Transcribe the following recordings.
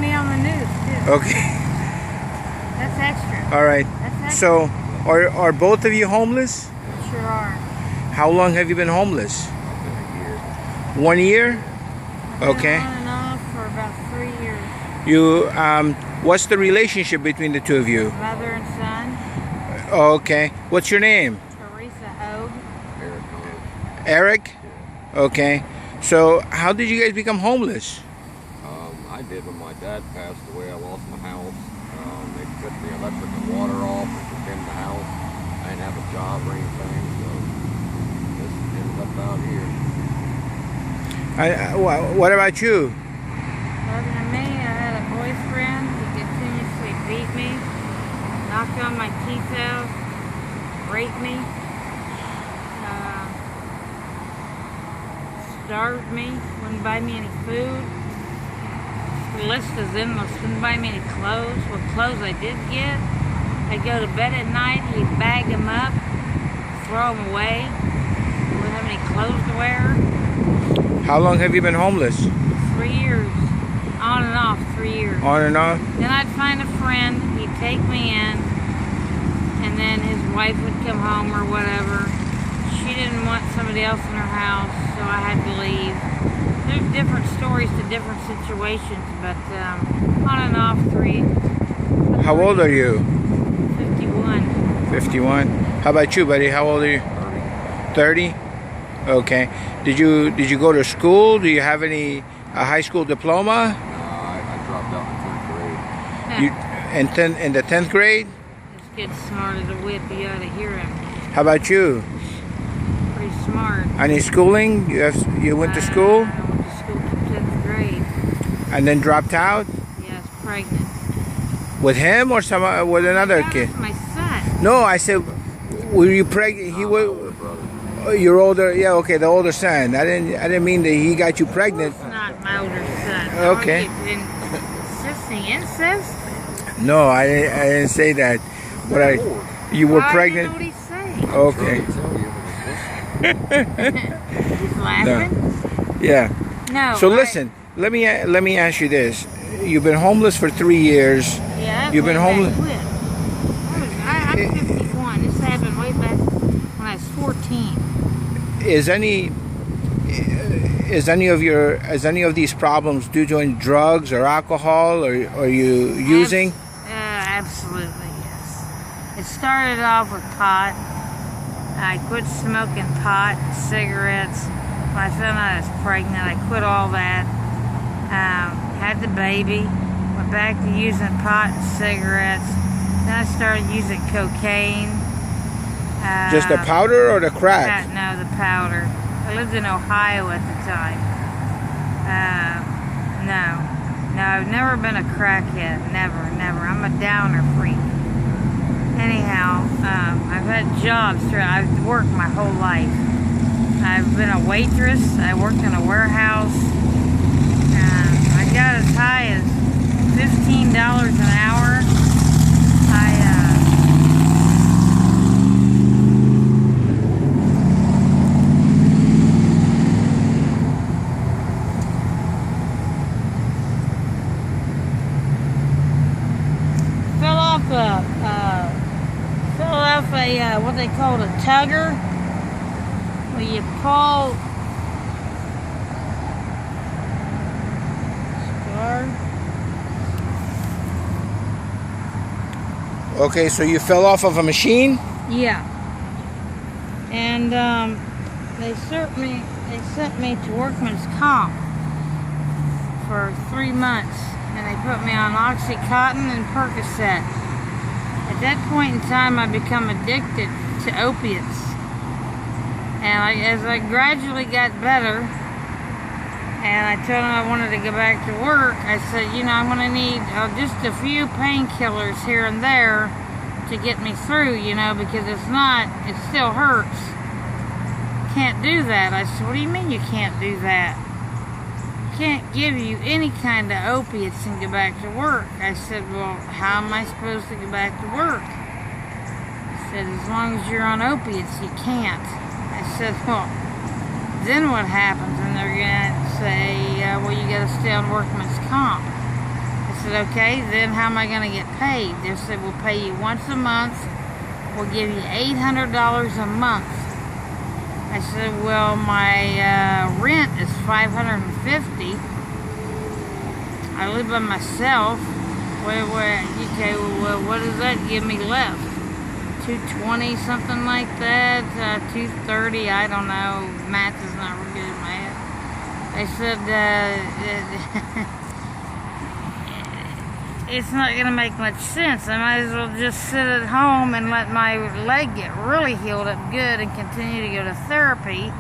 me on the news too. Okay. That's extra. All right. That's extra. So, are both of you homeless? Sure are. How long have you been homeless? 1 year? Okay. I've been on and off for about 3 years. You, what's the relationship between the two of you? Mother and son. Okay. What's your name? Teresa Hogue. Eric? Okay. So, how did you guys become homeless? I did when my dad passed away. I lost my house. They cut the electric and water off and condemned the house. I didn't have a job or anything, so just ended up out here. What about you? Other than me, I had a boyfriend who continuously beat me, knocked all my teeth out, raped me, starved me, wouldn't buy me any food. The list is endless. Wouldn't buy me any clothes. What clothes I did get, I'd go to bed at night, he'd bag them up, throw them away. Wouldn't have any clothes to wear. How long have you been homeless? 3 years. On and off, 3 years. On and off? Then I'd find a friend, he'd take me in, and then his wife would come home or whatever. She didn't want somebody else in her house, so I had to leave. There's different stories to different situations, but on and off 3. How old are you? 51. 51. How about you, buddy? How old are you? 30. Okay. Did you go to school? Do you have a high school diploma? No, I dropped out in 10th grade. In the 10th grade? This kid's smart as a whip. You ought to hear him. How about you? Pretty smart. Any schooling? You went to school? I went to school to 10th grade. And then dropped out? Yes, pregnant. With him or with another That kid? was my son. No, I said, were you pregnant? He was. Your older, yeah, okay, the older son. I didn't mean that he got you pregnant. It's not my older son. Okay. Insisting incest? No, I didn't say that. But you were pregnant. I didn't know what he's saying. Okay. He's laughing? Yeah. No. So listen, let me ask you this. You've been homeless for 3 years. Yeah. You've been homeless. I'm 51. This happened way back when I was 14. Is any of these problems due to drugs or alcohol, or are you using? Absolutely, yes. It started off with pot. I quit smoking pot, cigarettes. When I found out I was pregnant, I quit all that. Had the baby, went back to using pot and cigarettes. Then I started using cocaine. Just the powder or the crack? No, the powder. I lived in Ohio at the time. No, I've never been a crackhead. Never. I'm a downer freak. Anyhow, I've had jobs. I've worked my whole life. I've been a waitress. I worked in a warehouse. I got as high as $15 an hour. Fell off a what they called a tugger, where you pull Okay, so you fell off of a machine? Yeah. And they sent me to workman's comp for 3 months, and they put me on Oxycontin and Percocet. At that point in time, I become addicted to opiates. And as I gradually got better, and I told them I wanted to go back to work, I said, I'm going to need just a few painkillers here and there to get me through, because it still hurts. Can't do that. I said, what do you mean you can't do that? Can't give you any kind of opiates and go back to work. I said, well, how am I supposed to go back to work? He said, as long as you're on opiates, you can't. I said, well, then what happens? And they're going to say, well, you got to stay on workman's comp. I said, okay, then how am I going to get paid? They said, we'll pay you once a month. We'll give you $800 a month. I said, well, my rent is $550. I live by myself. Okay, well, what does that give me left? $220, something like that. $230, I don't know. Math is not real good in my head. I said, it's not going to make much sense. I might as well just sit at home and let my leg get really healed up good and continue to go to therapy,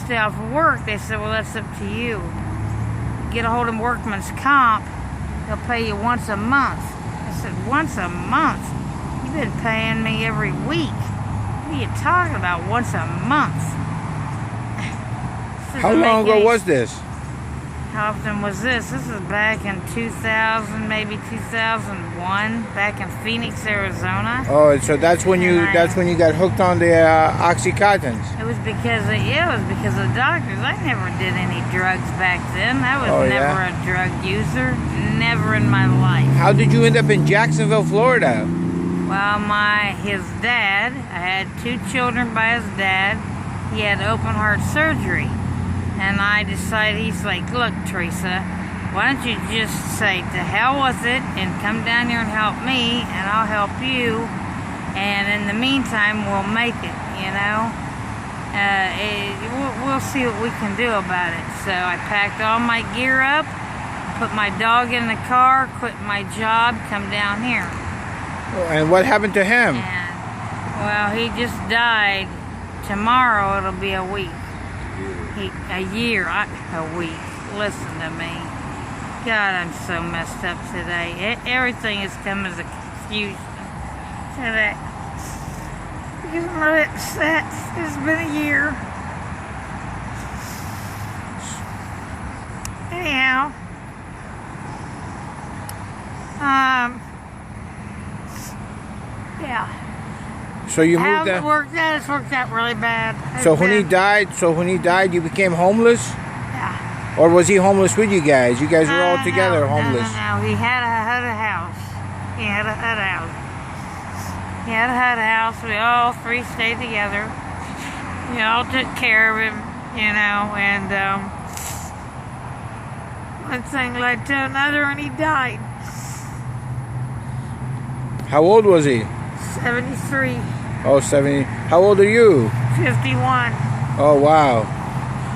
stay off of work. They said, well, that's up to you. Get a hold of workman's comp. They'll pay you once a month. I said, once a month? You've been paying me every week. What are you talking about, once a month? How long ago was this? How often was this? This is back in 2000, maybe 2001, back in Phoenix, Arizona. Oh, so that's when you got hooked on the Oxycontins. It was because of the doctors. I never did any drugs back then. I was never a drug user, never in my life. How did you end up in Jacksonville, Florida? Well, his dad, I had 2 children by his dad. He had open heart surgery. And I decided, he's like, look, Teresa, why don't you just say to hell with it and come down here and help me, and I'll help you. And in the meantime, we'll make it, you know. We'll see what we can do about it. So I packed all my gear up, put my dog in the car, quit my job, come down here. And what happened to him? And, well, he just died. Tomorrow it'll be a week. A week. Listen to me. God, I'm so messed up today. Everything has come as a confusion today. Because I'm really upset. It's been a year. Anyhow. Yeah. So you moved How's there? it worked out? It's worked out really bad. So when he died, you became homeless? Yeah. Or was he homeless with you guys? You guys were all together homeless? No. He had a house. He had a hut house. We all 3 stayed together. We all took care of him, you know, and one thing led to another, and he died. How old was he? 73. Oh, 70. How old are you? 51. Oh, wow.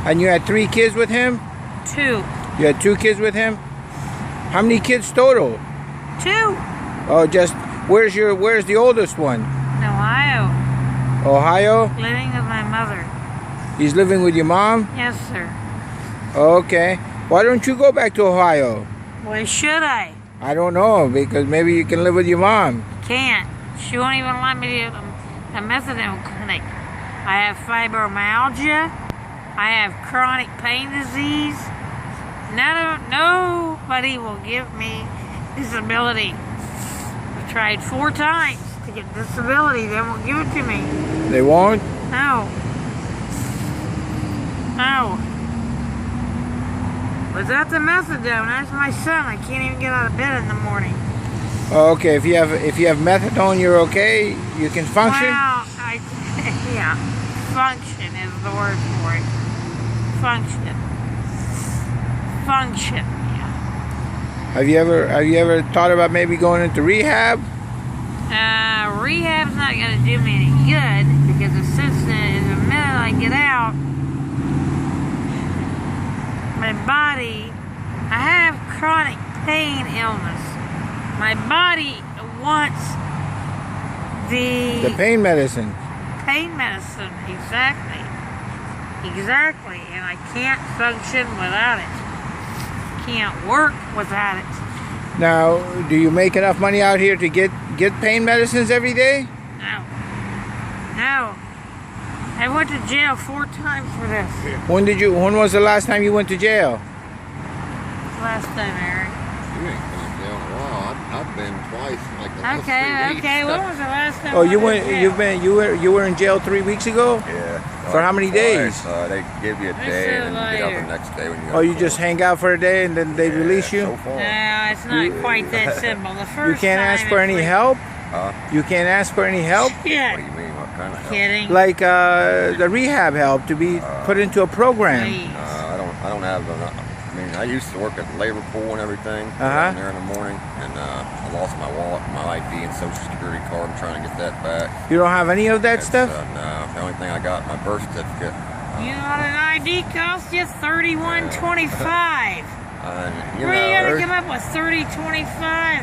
And you had 3 kids with him? 2. You had 2 kids with him? How many kids total? 2. Oh, just, where's the oldest one? Ohio. Ohio? Living with my mother. He's living with your mom? Yes, sir. Okay. Why don't you go back to Ohio? Why should I? I don't know, because maybe you can live with your mom. Can't. She won't even let me do a methadone clinic. I have fibromyalgia. I have chronic pain disease. Nobody will give me disability. I've tried 4 times to get disability. They won't give it to me. They won't? No. Without the methadone, that's my son. I can't even get out of bed in the morning. Oh, okay. If you have methadone, you're okay. You can function. Well, yeah, function is the word for it. Function. Yeah. Have you ever thought about maybe going into rehab? Rehab's not gonna do me any good because the minute I get out, my body, I have chronic pain illness. My body wants the pain medicine. Pain medicine, exactly. And I can't function without it. Can't work without it. Now, do you make enough money out here to get pain medicines every day? No. I went to jail 4 times for this. When was the last time you went to jail? Last time, Eric. You ain't been in jail in a while. I've been twice, like the last 3 weeks. Okay. When was the last time? Oh, you were in jail 3 weeks ago? Yeah. For how many days? They give you a day and then you get out the next day when you. Oh, you just hang out for a day and then they release you? So far. No, it's not quite that simple. The first You can't time ask for it's any like, help? Huh? You can't ask for any help? What do Yeah. you mean? What kind of help? Kidding. Like the rehab help to be put into a program? Please. I don't have enough. I mean, I used to work at the labor pool and everything. Down there in the morning, and I lost my wallet, my ID, and Social Security card. I'm trying to get that back. You don't have any of that stuff? No, the only thing I got my birth certificate. You know what an ID costs you? $31.25. You Where you know, gotta come up with $30.25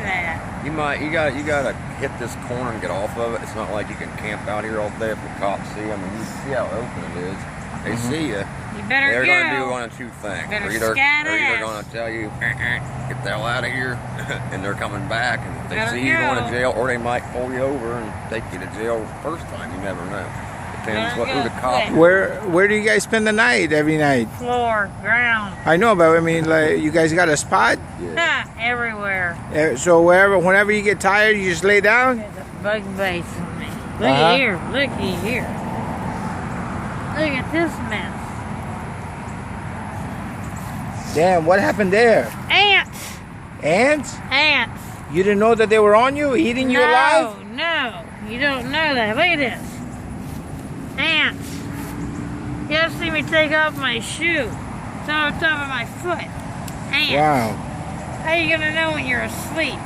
at? you gotta hit this corner and get off of it. It's not like you can camp out here all day if the cops see you. I mean, you see how open it is. They see you. You better They're go. gonna do one of two things. Better They're scat either ass. gonna tell you, get the hell out of here, and they're coming back, and if they Better see you going go. to jail, or they might pull you over and take you to jail the first time. You never know. Depends Better who the go cop. quick. Where do you guys spend the night every night? Floor, ground, I know, but I mean, like, you guys got a spot? everywhere. So whenever you get tired, you just lay down? There's a bug base on me. Look Uh-huh. at here. Looky here. Look at this mess. Damn, what happened there? Ants. Ants? Ants. You didn't know that they were on you, eating you alive? No, you don't know that. Look at this. Ants. You ever see me take off my shoe? It's on top of my foot. Ants. Wow. How you gonna know when you're asleep?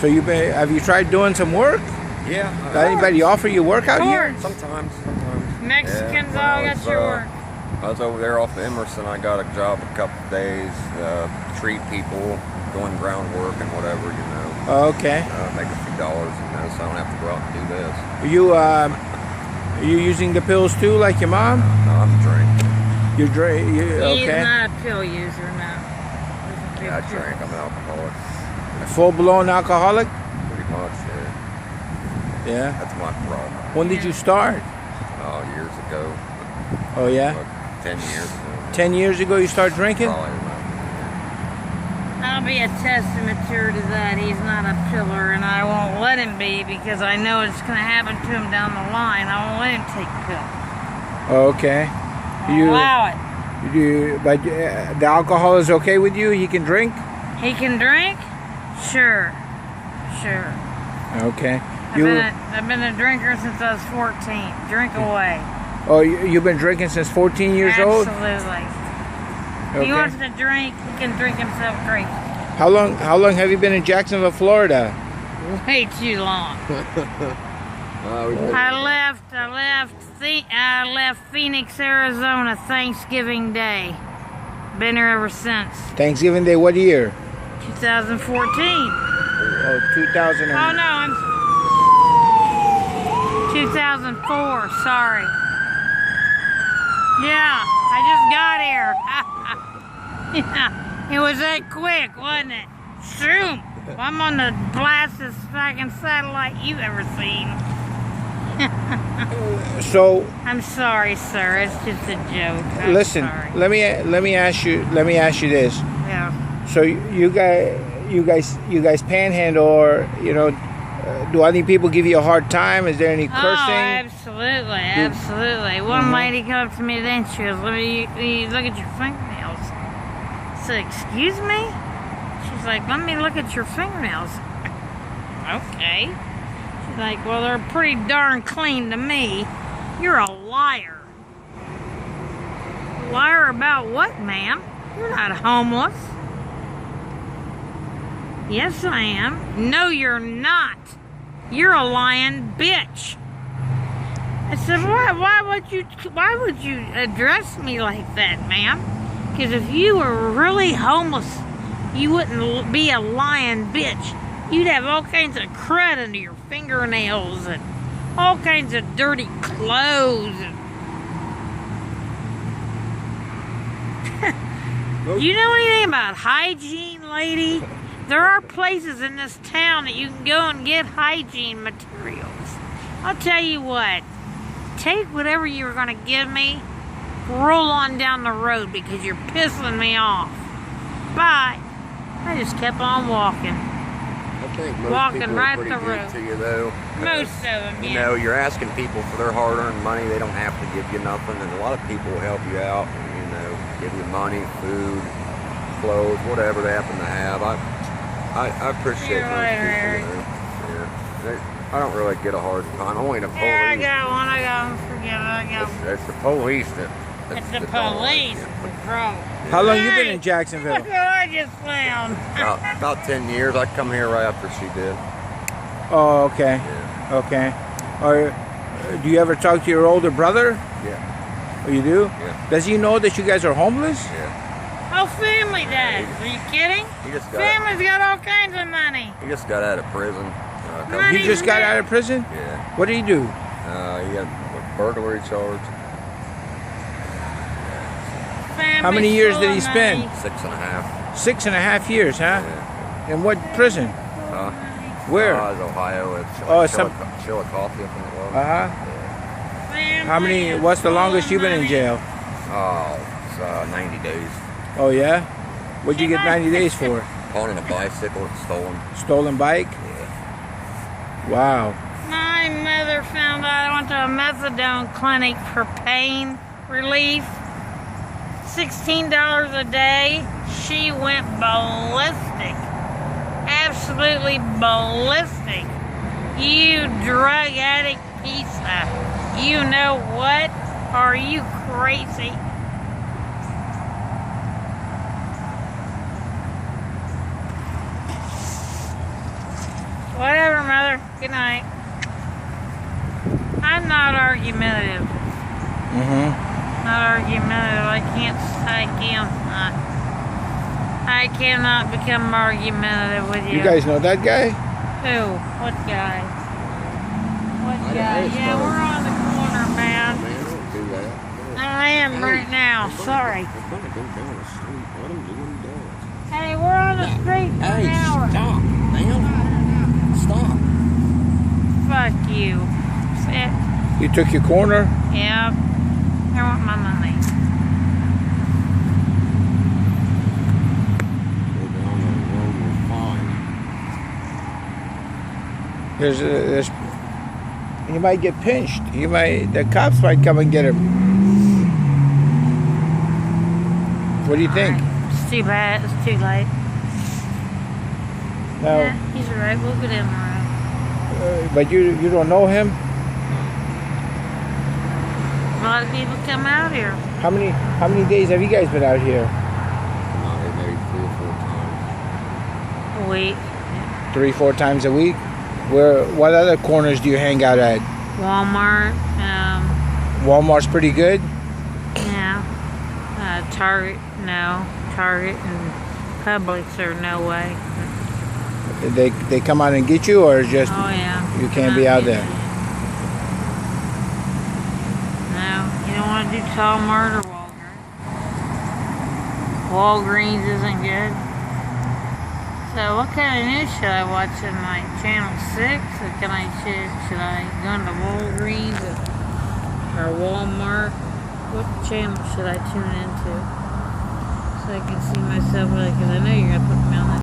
So have you tried doing some work? Yeah. Got anybody offer you work out here? Sometimes. Mexicans Yeah, all got your work. I was over there off of Emerson. I got a job a couple days, treat people, doing groundwork and whatever, you know. Okay. Make a few dollars, you know, so I don't have to go out and do this. Are you using the pills too, like your mom? No, I'm drinking. You drink? He's Okay. not a pill user, no. Yeah, I drink. I'm an alcoholic. Full-blown alcoholic? Pretty much, yeah. Yeah. That's my problem. When did you start? Oh, years ago. Oh yeah. Like 10 years ago. 10 years ago you started drinking? Probably about. I'll be a testament to that. He's not a pillar, and I won't let him be because I know it's going to happen to him down the line. I won't let him take a pill. Okay. I'll allow it. But the alcohol is okay with you? He can drink? He can drink? Sure. Sure. Okay. I've been a drinker since I was 14. Drink away. Oh, you've been drinking since 14 years old? Absolutely. Okay. He wants to drink, he can drink himself crazy. How long have you been in Jacksonville, Florida? Way too long. I left Phoenix, Arizona Thanksgiving Day. Been here ever since. Thanksgiving Day, what year? 2014. Oh, 2000. Oh no, I'm 2004, sorry. Yeah, I just got here. Yeah, it was that quick, wasn't it? Shoom! I'm on the blastest fucking satellite you've ever seen. So I'm sorry, sir. It's just a joke. I'm listen, sorry. let me ask you this. Yeah. So you guys panhandle, or do any people give you a hard time? Is there any cursing? Oh, absolutely. One lady came up to me then, she goes, let me look at your fingernails. I said, excuse me? She's like, let me look at your fingernails. Okay. She's like, well, they're pretty darn clean to me. You're a liar. Liar about what, ma'am? You're not homeless. Yes, I am. No, you're not. You're a lying bitch. I said, why would you address me like that, ma'am? Because if you were really homeless, you wouldn't be a lying bitch. You'd have all kinds of crud under your fingernails and all kinds of dirty clothes. You know anything about hygiene, lady? There are places in this town that you can go and get hygiene materials. I'll tell you what. Take whatever you're going to give me. Roll on down the road because you're pissing me off. Bye. I just kept on walking. think most Walking people right are pretty the good road. to you, though. Most of them, You yeah. know, you're asking people for their hard-earned money. They don't have to give you nothing, and a lot of people will help you out. And, you know, give you money, food, clothes, whatever they happen to have. I appreciate You're most right, people. Eric. You know. I don't really get a hard time. Only the police. Here, I got one. I got one. Forget it. I got one. It's the police that. It's the don't like police. you. The pro. How long you been in Jacksonville? Look what I just found. About 10 years. I come here right after she did. Oh, okay. Yeah. Okay. Or do you ever talk to your older brother? Yeah. Oh, you do? Yeah. Does he know that you guys are homeless? Yeah. Oh, family does. Are you kidding? He just got. Family's got all kinds of money. He just got out of prison. Money. He just got out of prison? Yeah. What did he do? He had a burglary charge. How many years did he spend? 6.5. 6.5 years, huh? Yeah. In what prison? Where? It's Ohio. It's Oh, like some- Chillicothe, I think it was. Uh-huh. How many, what's the longest you've been in jail? Oh, it's 90 days. Oh, yeah? What'd you get 90 days for? Pawning a bicycle that's stolen. Stolen bike? Yeah. Wow. My mother found out I went to a methadone clinic for pain relief. $16 a day. She went ballistic. Absolutely ballistic. You drug addict piece of, you know what? Are you crazy? Whatever, Mother. Good night. I'm not argumentative. Not argumentative. I cannot become argumentative with you. You guys know that guy? Who? What guy? What I guy? don't know, Yeah, we're on the corner, man. Man, don't do that. I am right now. Sorry. They're gonna go down the street. Let him do what he does. Hey, we're on the street for an hour. Stop, man. Stop. Fuck you. Sit. You took your corner? Yep. I want my money. Go down the road with fine. There's, he might get pinched. The cops might come and get him. What do you think? Alright. It's too bad. It's too late. No, Yeah, he's right. We'll get in the road. but you don't know him? A lot of people come out here. How many days have you guys been out here? Maybe 3 or 4 times. A week. 3-4 times a week? What other corners do you hang out at? Walmart. Walmart's pretty good? Yeah. Target. No. Target and Publix are no way. They come out and get you, or just Oh yeah. you can't be out there? No. You don't want to do Walmart or Walgreens. Walgreens isn't good. So what kind of news should I watch on my channel 6? Or should I go into Walgreens or Walmart? What channel should I tune into? So I can see myself, because I know you're going to put me on that.